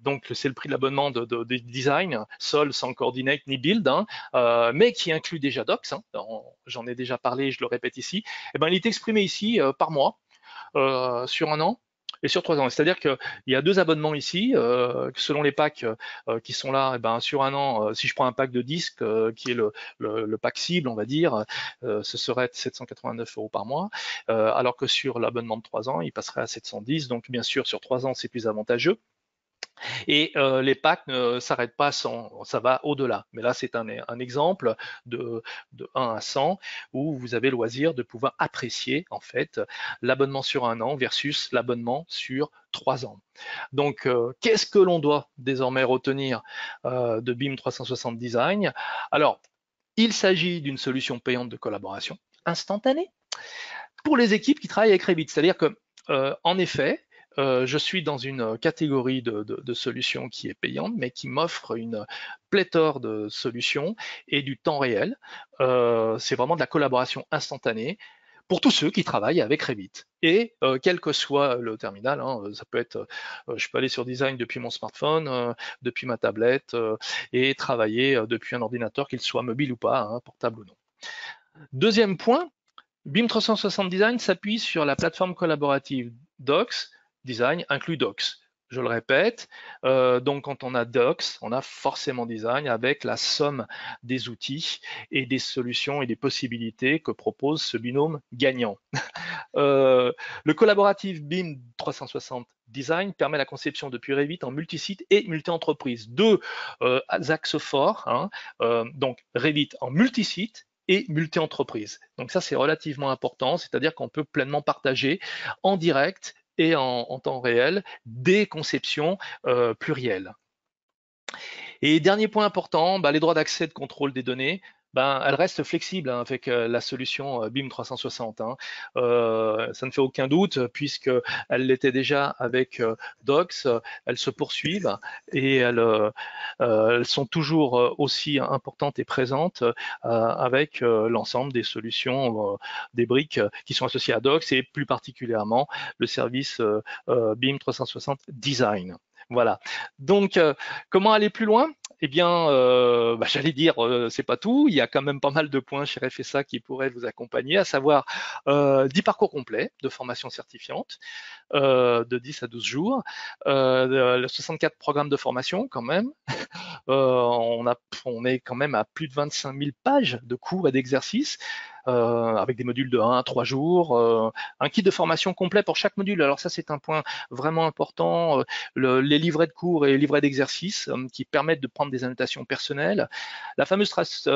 S1: donc c'est le prix de l'abonnement de design, sol sans coordinate ni build, hein, mais qui inclut déjà Docs. Hein, j'en ai déjà parlé, je le répète ici. Eh ben, il est exprimé ici par mois sur un an et sur 3 ans. C'est-à-dire qu'il y a deux abonnements ici, selon les packs qui sont là, eh ben, sur un an, si je prends un pack de disques, qui est le pack cible, on va dire, ce serait 789 € par mois, alors que sur l'abonnement de 3 ans, il passerait à 710. Donc bien sûr, sur 3 ans, c'est plus avantageux. Et les packs ne s'arrêtent pas à 100, ça va au-delà. Mais là, c'est un exemple de 1 à 100 où vous avez le loisir de pouvoir apprécier en fait l'abonnement sur un an versus l'abonnement sur 3 ans. Donc, qu'est-ce que l'on doit désormais retenir de BIM 360 Design? Alors, il s'agit d'une solution payante de collaboration instantanée pour les équipes qui travaillent avec Revit. C'est-à-dire que, en effet, je suis dans une catégorie de solutions qui est payante, mais qui m'offre une pléthore de solutions et du temps réel. C'est vraiment de la collaboration instantanée pour tous ceux qui travaillent avec Revit. Et quel que soit le terminal, hein, ça peut être, je peux aller sur Design depuis mon smartphone, depuis ma tablette, et travailler depuis un ordinateur, qu'il soit mobile ou pas, hein, portable ou non. Deuxième point, BIM 360 Design s'appuie sur la plateforme collaborative Docs. Design inclut Docs. Je le répète, donc quand on a Docs, on a forcément Design avec la somme des outils et des solutions et des possibilités que propose ce binôme gagnant. Le collaboratif BIM 360 Design permet la conception depuis Revit en multisite et multi-entreprise. Deux axes forts, hein, donc Revit en multisite et multi-entreprise. Donc ça, c'est relativement important, c'est-à-dire qu'on peut pleinement partager en direct et en temps réel des conceptions plurielles. Et dernier point important, les droits d'accès de contrôle des données. Elle reste flexible hein, avec la solution BIM 360. Hein. Ça ne fait aucun doute puisqu'elle l'était déjà avec Docs, elles se poursuivent et elles sont toujours aussi importantes et présentes avec l'ensemble des solutions, des briques qui sont associées à Docs et plus particulièrement le service BIM 360 Design. Voilà. Donc, comment aller plus loin? Eh bien, j'allais dire, c'est pas tout. Il y a quand même pas mal de points chez RFSA qui pourraient vous accompagner, à savoir 10 parcours complets de formation certifiante de 10 à 12 jours, 64 programmes de formation quand même. On est quand même à plus de 25 000 pages de cours et d'exercices. avec des modules de 1 à 3 jours, un kit de formation complet pour chaque module. Alors ça, c'est un point vraiment important, les livrets de cours et les livrets d'exercices qui permettent de prendre des annotations personnelles. La fameuse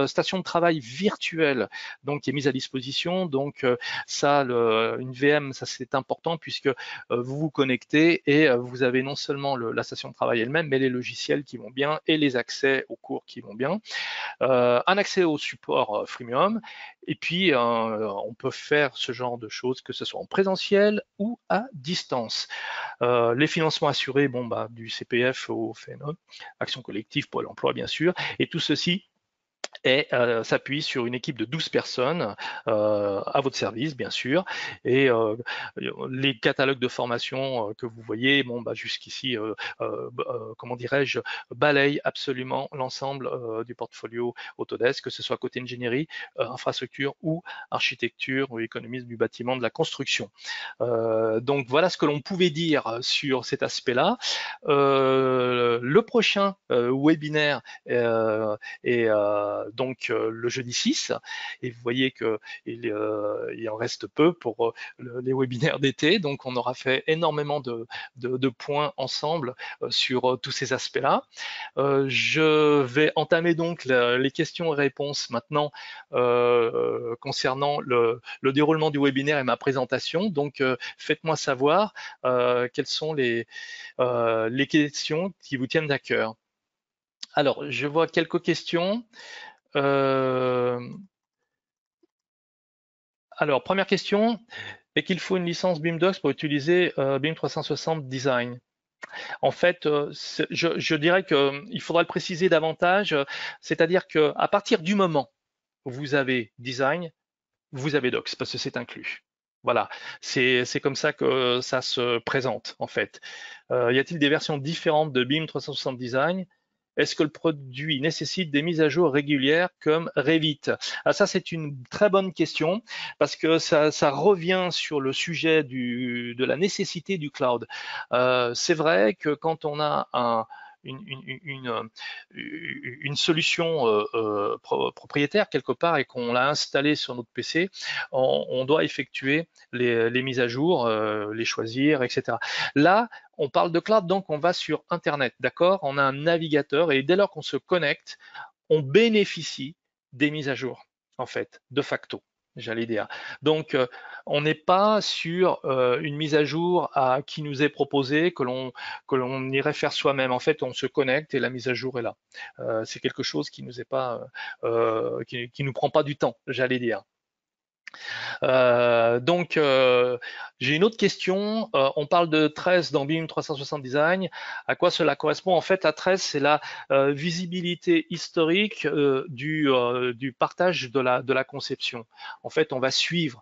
S1: station de travail virtuelle, donc qui est mise à disposition. Donc ça, une VM, ça c'est important puisque vous vous connectez et vous avez non seulement la station de travail elle-même, mais les logiciels qui vont bien et les accès aux cours qui vont bien. Un accès au support freemium, et puis on peut faire ce genre de choses, que ce soit en présentiel ou à distance. Les financements assurés, bon, bah, du CPF au FNE, Action collective, Pôle emploi bien sûr, et tout ceci et s'appuie sur une équipe de 12 personnes à votre service, bien sûr. Et les catalogues de formation que vous voyez, bon, bah, jusqu'ici, comment dirais-je, balayent absolument l'ensemble du portfolio Autodesk, que ce soit côté ingénierie, infrastructure ou architecture ou économisme du bâtiment, de la construction. Donc voilà ce que l'on pouvait dire sur cet aspect-là. Le prochain webinaire est donc le jeudi 6, et vous voyez qu'il en reste peu pour les webinaires d'été, donc on aura fait énormément de points ensemble sur tous ces aspects-là. Je vais entamer donc les questions et réponses maintenant concernant le déroulement du webinaire et ma présentation. Donc faites-moi savoir quelles sont les questions qui vous tiennent à cœur. Alors, je vois quelques questions. Alors, première question, est-ce qu'il faut une licence BIMDocs pour utiliser BIM 360 Design? En fait, je dirais qu'il faudra le préciser davantage, c'est-à-dire qu'à partir du moment où vous avez Design, vous avez Docs, parce que c'est inclus. Voilà, c'est comme ça que ça se présente, en fait. Y a-t-il des versions différentes de BIM 360 Design? Est-ce que le produit nécessite des mises à jour régulières comme Revit? Ah, ça, c'est une très bonne question parce que ça revient sur le sujet de la nécessité du cloud. C'est vrai que quand on a une solution propriétaire quelque part et qu'on l'a installée sur notre PC, on doit effectuer les mises à jour, les choisir, etc. Là, on parle de cloud, donc on va sur Internet, d'accord? On a un navigateur et dès lors qu'on se connecte, on bénéficie des mises à jour, en fait, de facto, j'allais dire. Donc, on n'est pas sur une mise à jour qui nous est proposée, que l'on irait faire soi-même. En fait, on se connecte et la mise à jour est là. C'est quelque chose qui nous est pas, qui nous prend pas du temps, j'allais dire. Donc, j'ai une autre question. On parle de 13 dans BIM 360 Design. À quoi cela correspond? En fait, la 13, c'est la visibilité historique du partage de la conception. En fait, on va suivre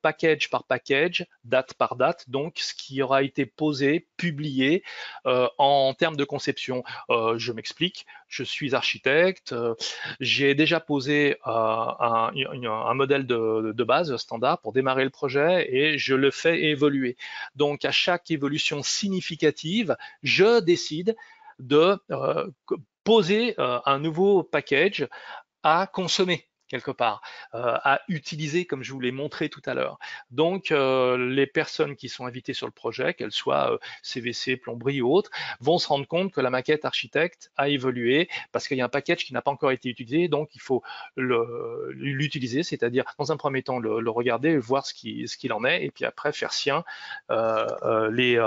S1: package par package, date par date, donc ce qui aura été posé, publié en termes de conception. Je m'explique. Je suis architecte. J'ai déjà posé un modèle de base standard pour démarrer le projet et je le fais évoluer. Donc à chaque évolution significative, je décide de poser un nouveau package à consommer quelque part, à utiliser comme je vous l'ai montré tout à l'heure. Donc les personnes qui sont invitées sur le projet, qu'elles soient CVC, plomberie ou autres, vont se rendre compte que la maquette architecte a évolué parce qu'il y a un package qui n'a pas encore été utilisé, donc il faut l'utiliser, c'est-à-dire dans un premier temps le regarder, voir ce qu'il en est, et puis après faire sien les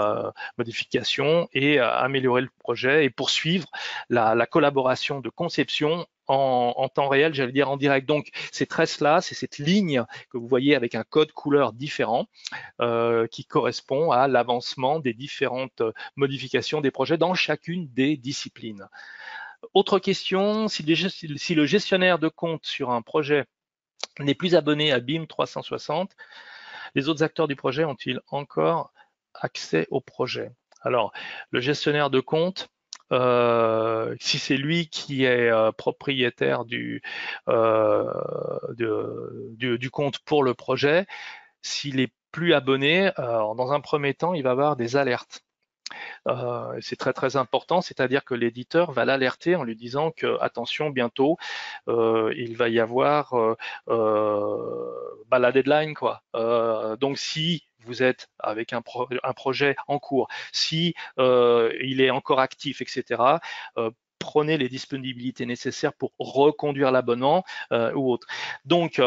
S1: modifications et améliorer le projet et poursuivre la collaboration de conception en temps réel, j'allais dire en direct. Donc, ces tresses-là, c'est cette ligne que vous voyez avec un code couleur différent qui correspond à l'avancement des différentes modifications des projets dans chacune des disciplines. Autre question, si le gestionnaire de compte sur un projet n'est plus abonné à BIM 360, les autres acteurs du projet ont-ils encore accès au projet? Alors, le gestionnaire de compte, si c'est lui qui est propriétaire du compte pour le projet, s'il est plus abonné, dans un premier temps, il va avoir des alertes. C'est très très important, c'est-à-dire que l'éditeur va l'alerter en lui disant que attention, bientôt il va y avoir la deadline, quoi. Donc si vous êtes avec un projet en cours, si il est encore actif, etc., prenez les disponibilités nécessaires pour reconduire l'abonnement ou autre. Donc,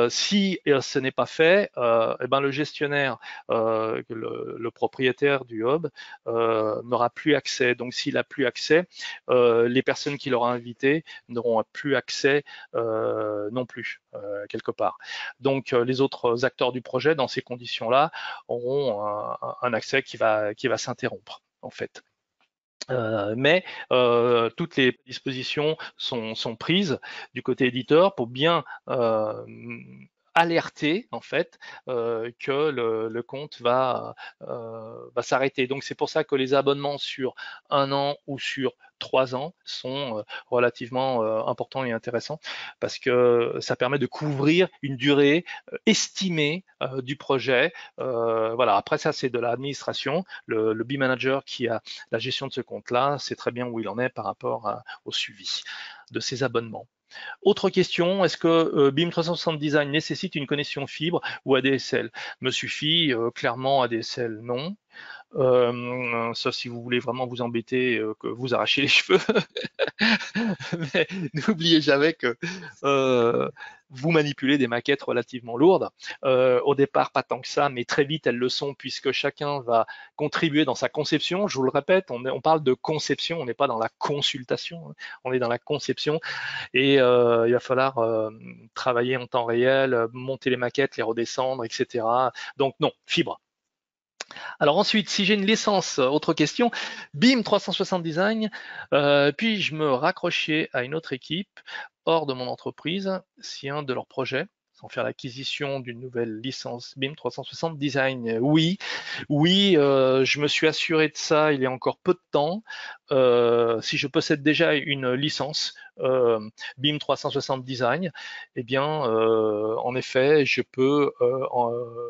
S1: si ce n'est pas fait, eh ben, le gestionnaire, le propriétaire du hub n'aura plus accès. Donc, s'il n'a plus accès, les personnes qu'il aura invitées n'auront plus accès non plus, quelque part. Donc, les autres acteurs du projet, dans ces conditions-là, auront un accès qui va s'interrompre, en fait. Mais toutes les dispositions sont prises du côté éditeur pour bien alerter en fait que le compte va s'arrêter. Donc c'est pour ça que les abonnements sur 1 an ou sur 3 ans sont relativement importants et intéressants parce que ça permet de couvrir une durée estimée du projet. Voilà. Après ça, c'est de l'administration. Le BIM manager qui a la gestion de ce compte-là sait très bien où il en est par rapport au suivi de ses abonnements. Autre question, est-ce que BIM 360 Design nécessite une connexion fibre ou ADSL? Me suffit, clairement ADSL non. Sauf si vous voulez vraiment vous embêter, que vous arrachez les cheveux. Mais n'oubliez jamais que vous manipulez des maquettes relativement lourdes. Au départ, pas tant que ça, mais très vite, elles le sont puisque chacun va contribuer dans sa conception. Je vous le répète, on parle de conception, on n'est pas dans la consultation, hein, on est dans la conception. Et il va falloir travailler en temps réel, monter les maquettes, les redescendre, etc. Donc non, fibre. Alors ensuite, si j'ai une licence, autre question, BIM 360 Design, puis-je me raccrocher à une autre équipe hors de mon entreprise si un de leurs projets, sans faire l'acquisition d'une nouvelle licence BIM 360 Design? Oui, je me suis assuré de ça il y a encore peu de temps. Si je possède déjà une licence BIM 360 Design, eh bien, en effet, je peux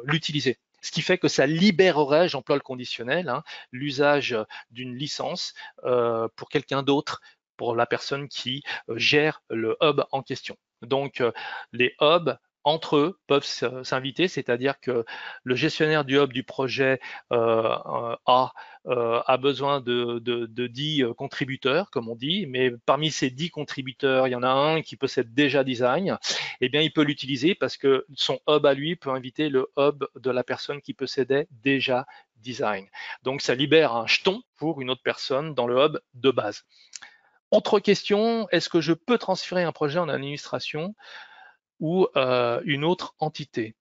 S1: l'utiliser. Ce qui fait que ça libérerait, j'emploie le conditionnel, hein, l'usage d'une licence pour quelqu'un d'autre, pour la personne qui gère le hub en question. Donc, les hubs, entre eux, peuvent s'inviter, c'est-à-dire que le gestionnaire du hub du projet a besoin de 10 contributeurs, comme on dit, mais parmi ces 10 contributeurs, il y en a un qui possède déjà Design, eh bien, il peut l'utiliser parce que son hub à lui peut inviter le hub de la personne qui possédait déjà Design. Donc, ça libère un jeton pour une autre personne dans le hub de base. Autre question, est-ce que je peux transférer un projet en administration ou une autre entité?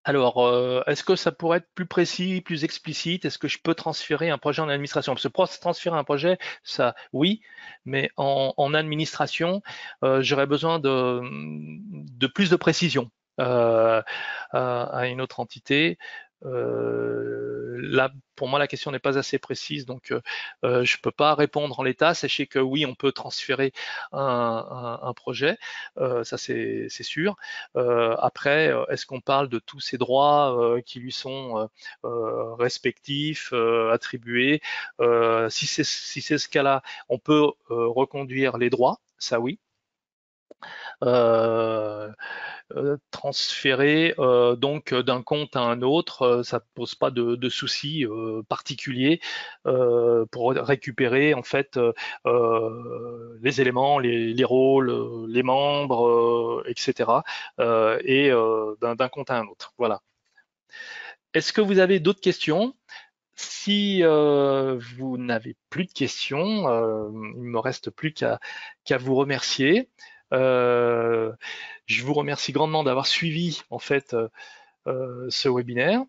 S1: Alors, est-ce que ça pourrait être plus précis, plus explicite? Est-ce que je peux transférer un projet en administration? Parce que transférer un projet, ça, oui, mais en administration, j'aurais besoin de plus de précision à une autre entité. Là, pour moi, la question n'est pas assez précise, donc je peux pas répondre en l'état. Sachez que oui, on peut transférer un projet, ça c'est sûr. Après, est-ce qu'on parle de tous ces droits qui lui sont respectifs, attribués? Si c'est ce cas-là, on peut reconduire les droits, ça oui. Transférer donc d'un compte à un autre, ça ne pose pas de soucis particuliers pour récupérer en fait les éléments, les rôles, les membres, etc. Et d'un compte à un autre. Voilà. Est-ce que vous avez d'autres questions? Si vous n'avez plus de questions, il ne me reste plus qu'à vous remercier. Je vous remercie grandement d'avoir suivi en fait ce webinaire.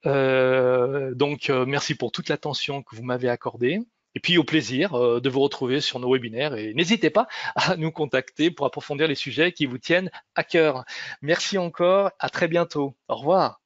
S1: Donc merci pour toute l'attention que vous m'avez accordée. Et puis au plaisir de vous retrouver sur nos webinaires et n'hésitez pas à nous contacter pour approfondir les sujets qui vous tiennent à cœur. Merci encore, à très bientôt. Au revoir.